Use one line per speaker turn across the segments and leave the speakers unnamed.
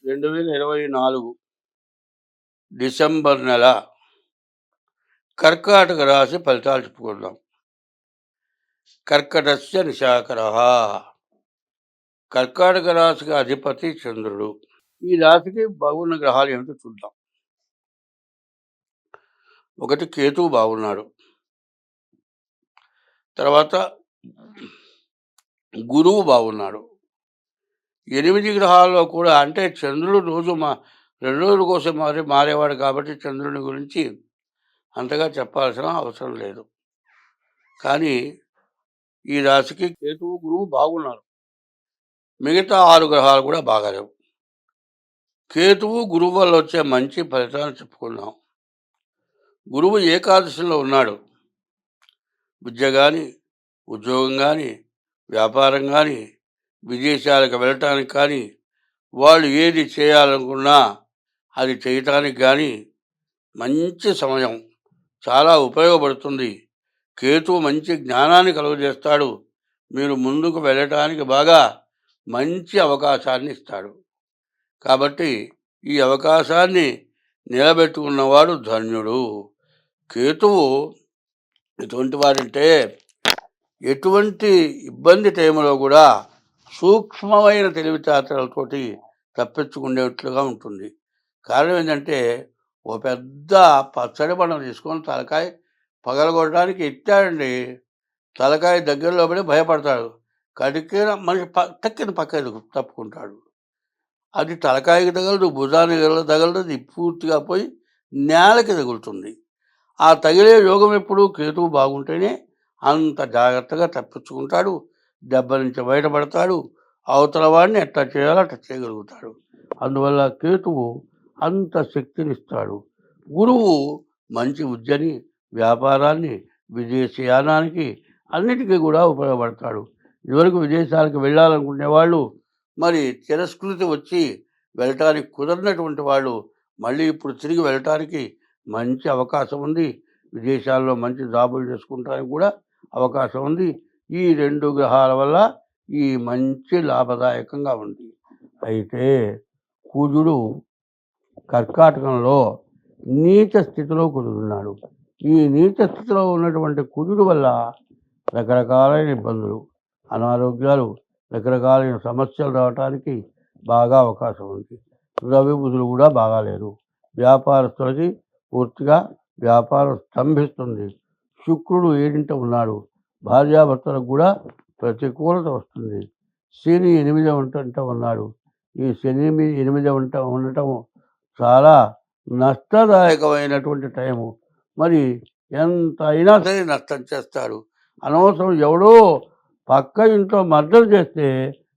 2024 December నెల కర్కాటక రాశి ఫలితాలు చెప్పుకుందాం. కర్కటస్య నిశాకరః. కర్కాటక రాశికి అధిపతి చంద్రుడు. ఈ రాశికి బాగున్న గ్రహాలు ఏమిటో చూద్దాం. ఒకటి కేతువు బాగున్నాడు. తర్వాత గురువు బాగున్నాడు. 8 గ్రహాల్లో కూడా, అంటే చంద్రుడు రోజు 2 రోజుల కోసం మారేవాడు కాబట్టి చంద్రుని గురించి అంతగా చెప్పాల్సిన అవసరం లేదు. కానీ ఈ రాశికి కేతువు గురువు బాగున్నారు. మిగతా 6 గ్రహాలు కూడా బాగాలేవు. కేతువు గురువు వల్ల వచ్చే మంచి ఫలితాలు చెప్పుకుందాం. గురువు ఏకాదశిలో ఉన్నాడు. విద్య కానీ, ఉద్యోగం కానీ, వ్యాపారం కానీ, విదేశాలకు వెళ్ళటానికి కానీ, వాళ్ళు ఏది చేయాలనుకున్నా అది చేయటానికి కానీ మంచి సమయం, చాలా ఉపయోగపడుతుంది. కేతువు మంచి జ్ఞానాన్ని కలుగజేస్తాడు. మీరు ముందుకు వెళ్ళటానికి బాగా మంచి అవకాశాన్ని ఇస్తాడు. కాబట్టి ఈ అవకాశాన్ని నిలబెట్టుకున్నవాడు ధన్యుడు. కేతువు ఎటువంటి వాడంటే, ఎటువంటి ఇబ్బంది టైంలో కూడా సూక్ష్మమైన తెలివితేటలతోటి తప్పించుకునేట్లుగా ఉంటుంది. కారణం ఏంటంటే, ఓ పెద్ద పచ్చడి బండం తీసుకొని తలకాయ పగలగొట్టడానికి ఎత్తాడండి. తలకాయ దగ్గరలో పడి భయపడతాడు. కడికిన మనిషి టక్కిన పక్క తప్పుకుంటాడు. అది తలకాయకి తగలదు, భుజానికి తగలదు, అది పూర్తిగా పోయి నేలకి తగులుతుంది. ఆ తగిలే యోగం ఎప్పుడు కేతువు బాగుంటేనే అంత జాగ్రత్తగా తప్పించుకుంటాడు. దెబ్బ నుంచి బయటపడతాడు. అవతల వాడిని ఎట్లా చేయాలో అట్లా చేయగలుగుతాడు. అందువల్ల కేతువు అంత శక్తినిస్తాడు. గురువు మంచి విద్యని, వ్యాపారాన్ని, విదేశయానానికి అన్నిటికీ కూడా ఉపయోగపడతాడు. ఇదివరకు విదేశాలకు వెళ్ళాలనుకునే వాళ్ళు, మరి తిరస్కృతి వచ్చి వెళ్ళటానికి కుదరినటువంటి వాళ్ళు మళ్ళీ ఇప్పుడు తిరిగి వెళ్ళటానికి మంచి అవకాశం ఉంది. విదేశాల్లో మంచి జాబులు చేసుకుంటానికి కూడా అవకాశం ఉంది. ఈ 2 గ్రహాల వల్ల ఈ మంచి లాభదాయకంగా ఉంది. అయితే కుజుడు కర్కాటకంలో నీచ స్థితిలో కుదురున్నాడు. ఈ నీచ స్థితిలో ఉన్నటువంటి కుజుడు వల్ల రకరకాలైన ఇబ్బందులు, అనారోగ్యాలు, రకరకాలైన సమస్యలు రావటానికి బాగా అవకాశం ఉంది. రవి బుధులు కూడా బాగాలేరు. వ్యాపారస్తులకి పూర్తిగా వ్యాపారం స్తంభిస్తుంది. శుక్రుడు 7ంట ఉన్నాడు. భార్యాభర్తలకు కూడా ప్రతికూలత వస్తుంది. శని 8వ ఉన్నాడు. ఈ శని 8వ ఉండటం చాలా నష్టదాయకమైనటువంటి టైము. మరి ఎంత అయినా సరే నష్టం చేస్తాడు. అనవసరం ఎవడో పక్క ఇంట్లో మర్డర్ చేస్తే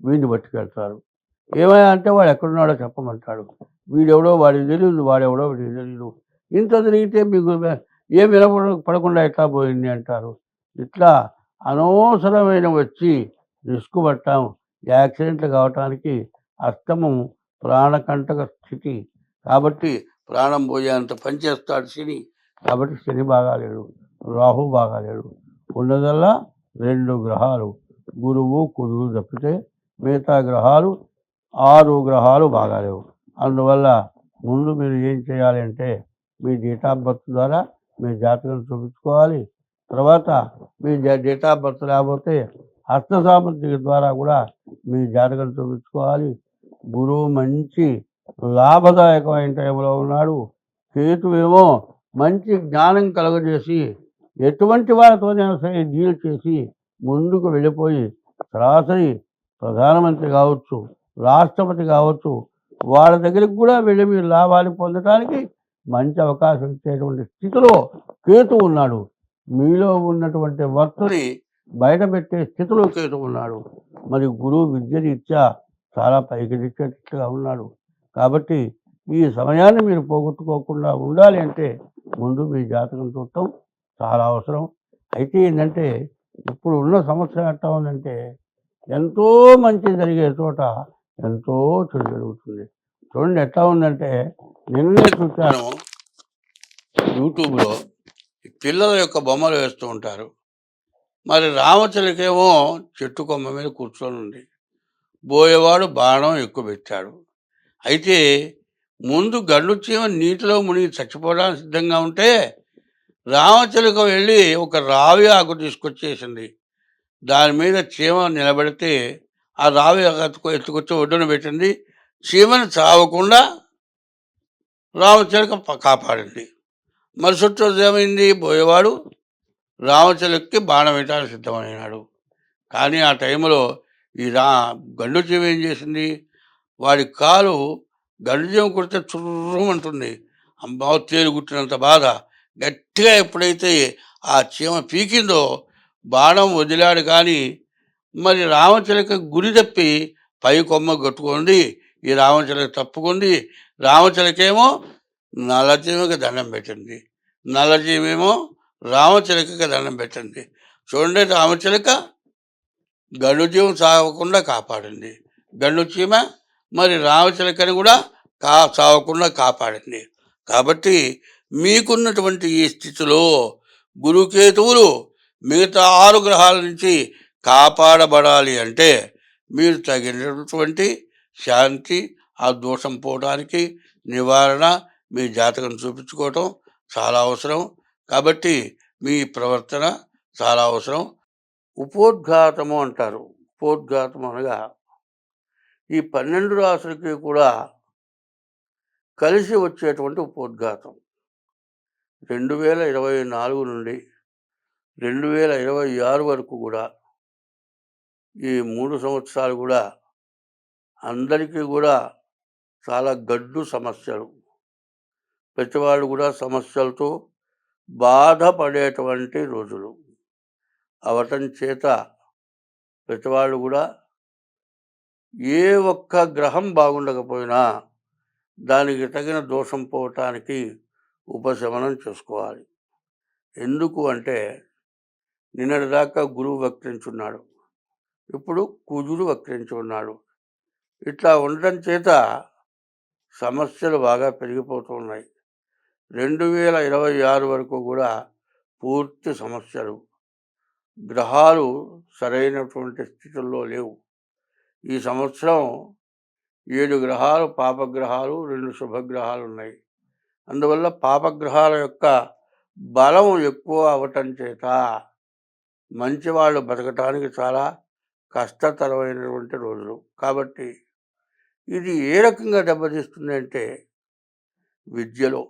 వీడిని పట్టుకెళ్తారు. ఏమయ్యా అంటే వాడు ఎక్కడున్నాడో చెప్పమంటాడు. వీడెవడో వాడికి తెలియదు, వాడెవడో వీడికి తెలియదు. ఇంత తిరిగితే మీకు ఏం వినపడకుండా ఎట్లా పోయింది అంటారు. ఇట్లా అనవసరమైన వచ్చి రిస్క్ పట్టాం. యాక్సిడెంట్లు కావటానికి అష్టమం ప్రాణకంటక స్థితి. కాబట్టి ప్రాణం పోయేంత పనిచేస్తాడు శని. కాబట్టి శని బాగాలేడు, రాహు బాగాలేడు. ఉన్నదల్లా 2 గ్రహాలు, గురువు కుజుడు తప్పితే మిగతా గ్రహాలు 6 గ్రహాలు బాగాలేవు. అందువల్ల ముందు మీరు ఏం చేయాలి అంటే, మీ డేట్ ఆఫ్ బర్త్ ద్వారా మీ జాతకం చూపించుకోవాలి. తర్వాత మీ డేట్ ఆఫ్ బర్త్ లేకపోతే హస్త సామర్థ్యం ద్వారా కూడా మీ జాతకం చూపించుకోవాలి. గురువు మంచి లాభదాయకమైన టైంలో ఉన్నాడు. కేతువేమో మంచి జ్ఞానం కలుగజేసి ఎటువంటి వారితోనైనా సరే డీల్ చేసి ముందుకు వెళ్ళిపోయి సరాసరి ప్రధానమంత్రి కావచ్చు, రాష్ట్రపతి కావచ్చు, వాళ్ళ దగ్గరికి కూడా వెళ్ళి మీరు లాభాలు పొందడానికి మంచి అవకాశం ఇచ్చేటువంటి స్థితిలో కేతు ఉన్నాడు. మీలో ఉన్నటువంటి వర్తని బయటపెట్టే స్థితిలో కేతు ఉన్నాడు. మరి గురువు విద్యరీత్యా చాలా పైకి తెచ్చేటట్లుగా ఉన్నాడు. కాబట్టి ఈ సమయాన్ని మీరు పోగొట్టుకోకుండా ఉండాలి అంటే ముందు మీ జాతకం చూడటం చాలా అవసరం. అయితే ఏంటంటే, ఇప్పుడు ఉన్న సమస్య ఎట్లా ఉందంటే, ఎంతో మంచి జరిగే చోట ఎంతో చెడు జరుగుతుంది. చూడండి ఎట్లా ఉందంటే, నిన్నే చూశాను యూట్యూబ్లో, పిల్లల యొక్క బొమ్మలు వేస్తూ ఉంటారు. మరి రామచిలకేమో చెట్టు కొమ్మ మీద కూర్చొని ఉంది. బోయేవాడు బాణం ఎక్కువ పెట్టాడు. అయితే ముందు గండు చీమ నీటిలో మునిగి చచ్చిపోవడానికి సిద్ధంగా ఉంటే రామచిలుక వెళ్ళి ఒక రావి ఆకు తీసుకొచ్చేసింది. దాని మీద చీమ నిలబడితే ఆ రావి ఆకు ఎత్తుకొచ్చి ఒడ్డున పెట్టింది. చీమను చావకుండా రామచిలుక కాపాడింది. మరుసటి రోజు ఏమైంది? పోయేవాడు రామచిలుకకి బాణం వేయటానికి సిద్ధమైనాడు. కానీ ఆ టైంలో ఈ గండు చీమ ఏం చేసింది? వాడి కాలు గండు చీమ కొడితే చుర్రుమంటుంది. అమ్మా తేలు గుట్టినంత బాధ. గట్టిగా ఎప్పుడైతే ఆ చీమ పీకిందో బాణం వదిలాడు. కానీ మరి రామచిలక గురి తప్పి పై కొమ్మ కొట్టుకుంది. ఈ రామచిలక తప్పుకుంది. రామచిలకేమో నల్లచీమకి దండం పెట్టింది. నల్లచీమేమో రామచిలకకి దండం పెట్టింది. చూడండి, రామచిలక గండు చీమ సాగకుండా కాపాడింది. గండు చీమ మరి రామచిలకని కూడా సాగకుండా కాపాడింది. కాబట్టి మీకున్నటువంటి ఈ స్థితిలో గురుకేతువులు మిగతా 6 గ్రహాల నుంచి కాపాడబడాలి అంటే మీరు తగినటువంటి శాంతి, ఆ దోషం పోవడానికి నివారణ మీ జాతకం చూపించుకోవటం చాలా అవసరం. కాబట్టి మీ ప్రవర్తన చాలా అవసరం. ఉపోద్ఘాతము అంటారు. ఉపోద్ఘాతం అనగా ఈ 12 రాసులకి కూడా కలిసి వచ్చేటువంటి ఉపోద్ఘాతం. 2024 నుండి 2026 వరకు కూడా ఈ 3 సంవత్సరాలు కూడా అందరికీ కూడా చాలా గడ్డు సమస్యలు. ప్రతివాళ్ళు కూడా సమస్యలతో బాధపడేటువంటి రోజులు అవటం చేత ప్రతివాళ్ళు కూడా ఏ ఒక్క గ్రహం బాగుండకపోయినా దానికి తగిన దోషం పోవటానికి ఉపశమనం చేసుకోవాలి. ఎందుకు అంటే నిన్నటిదాకా గురువు వక్రించున్నాడు, ఇప్పుడు కుజుడు వక్రించి ఉన్నాడు. ఇట్లా ఉండటం చేత సమస్యలు బాగా పెరిగిపోతూ ఉన్నాయి. 2026 వరకు కూడా పూర్తి సమస్యలు. గ్రహాలు సరైనటువంటి స్థితుల్లో లేవు. ఈ సంవత్సరం 7 గ్రహాలు పాపగ్రహాలు, 2 శుభగ్రహాలు ఉన్నాయి. అందువల్ల పాపగ్రహాల యొక్క బలం ఎక్కువ అవటం చేత మంచివాళ్ళు బతకటానికి చాలా కష్టతరమైనటువంటి రోజులు. కాబట్టి ఇది ఏ రకంగా దెబ్బతీస్తుంది అంటే విద్యలో,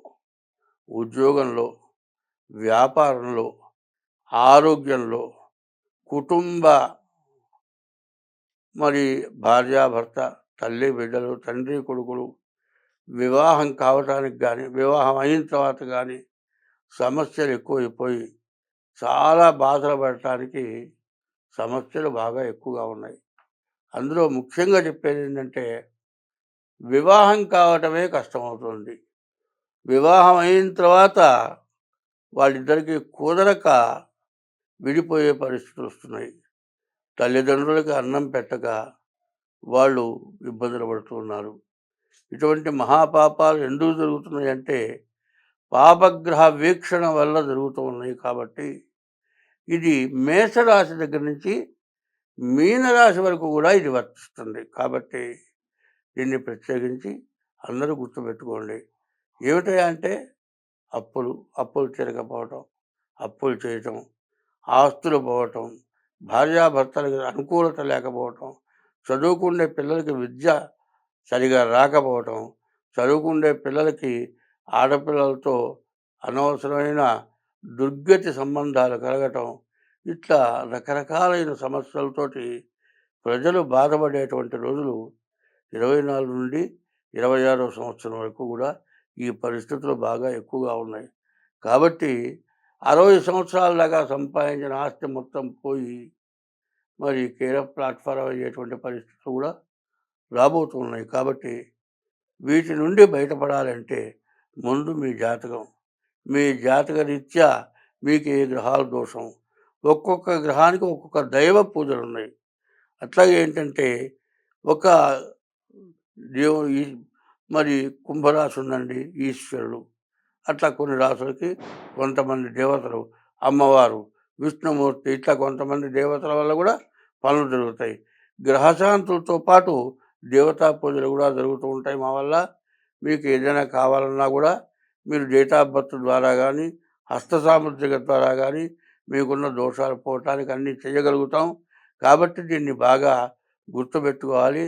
ఉద్యోగంలో, వ్యాపారంలో, ఆరోగ్యంలో, కుటుంబ మరి భార్యాభర్త, తల్లి బిడ్డలు, తండ్రి కొడుకులు, వివాహం కావటానికి కానీ, వివాహం అయిన తర్వాత కానీ సమస్యలు ఎక్కువైపోయి చాలా బాధలు పడటానికి సమస్యలు బాగా ఎక్కువగా ఉన్నాయి. అందులో ముఖ్యంగా చెప్పేది ఏంటంటే వివాహం కావటమే కష్టమవుతుంది. వివాహం అయిన తర్వాత వాళ్ళిద్దరికీ కుదరక విడిపోయే పరిస్థితులు వస్తున్నాయి. తల్లిదండ్రులకి అన్నం పెట్టక వాళ్ళు ఇబ్బందులు పడుతున్నారు. ఇటువంటి మహాపాపాలు ఎందుకు జరుగుతున్నాయంటే పాపగ్రహ వీక్షణ వల్ల జరుగుతూ ఉన్నాయి. కాబట్టి ఇది మేషరాశి దగ్గర నుంచి మీనరాశి వరకు కూడా ఇది వర్తిస్తుంది. కాబట్టి దీన్ని ప్రత్యేకించి అందరూ గుర్తుపెట్టుకోండి. ఏమిటా అంటే అప్పులు తీరకపోవటం, అప్పులు చేయటం, ఆస్తులు పోవటం, భార్యాభర్తలకు అనుకూలత లేకపోవటం, చదువుకునే పిల్లలకి విద్య సరిగా రాకపోవటం, చదువుకునే పిల్లలకి ఆడపిల్లలతో అనవసరమైన దుర్గతి సంబంధాలు కలగటం, ఇట్లా రకరకాలైన సమస్యలతోటి ప్రజలు బాధపడేటువంటి రోజులు 24 నుండి 26వ సంవత్సరం వరకు కూడా ఈ పరిస్థితులు బాగా ఎక్కువగా ఉన్నాయి. కాబట్టి 60 సంవత్సరాల దాకా సంపాదించిన ఆస్తి మొత్తం పోయి మరి కేర్ ఆఫ్ ప్లాట్ఫారం అయ్యేటువంటి పరిస్థితులు కూడా రాబోతున్నాయి. కాబట్టి వీటి నుండి బయటపడాలంటే ముందు మీ జాతక రీత్యా మీకు ఏ గ్రహాల దోషం, ఒక్కొక్క గ్రహానికి ఒక్కొక్క దైవ పూజలు ఉన్నాయి. అట్లాగే ఏంటంటే ఒక మరి కుంభరాశి ఉందండి, ఈశ్వరుడు. అట్లా కొన్ని రాసులకి కొంతమంది దేవతలు, అమ్మవారు, విష్ణుమూర్తి, ఇట్లా కొంతమంది దేవతల వల్ల కూడా పనులు జరుగుతాయి. గ్రహశాంతులతో పాటు దేవతా పూజలు కూడా జరుగుతూ ఉంటాయి మా వల్ల. మీకు ఏదైనా కావాలన్నా కూడా మీరు డేట్ ఆఫ్ బర్త్ ద్వారా కానీ, హస్త సాముద్రిక ద్వారా కానీ మీకున్న దోషాలు పోవటానికి అన్నీ చేయగలుగుతాం. కాబట్టి దీన్ని బాగా గుర్తుపెట్టుకోవాలి.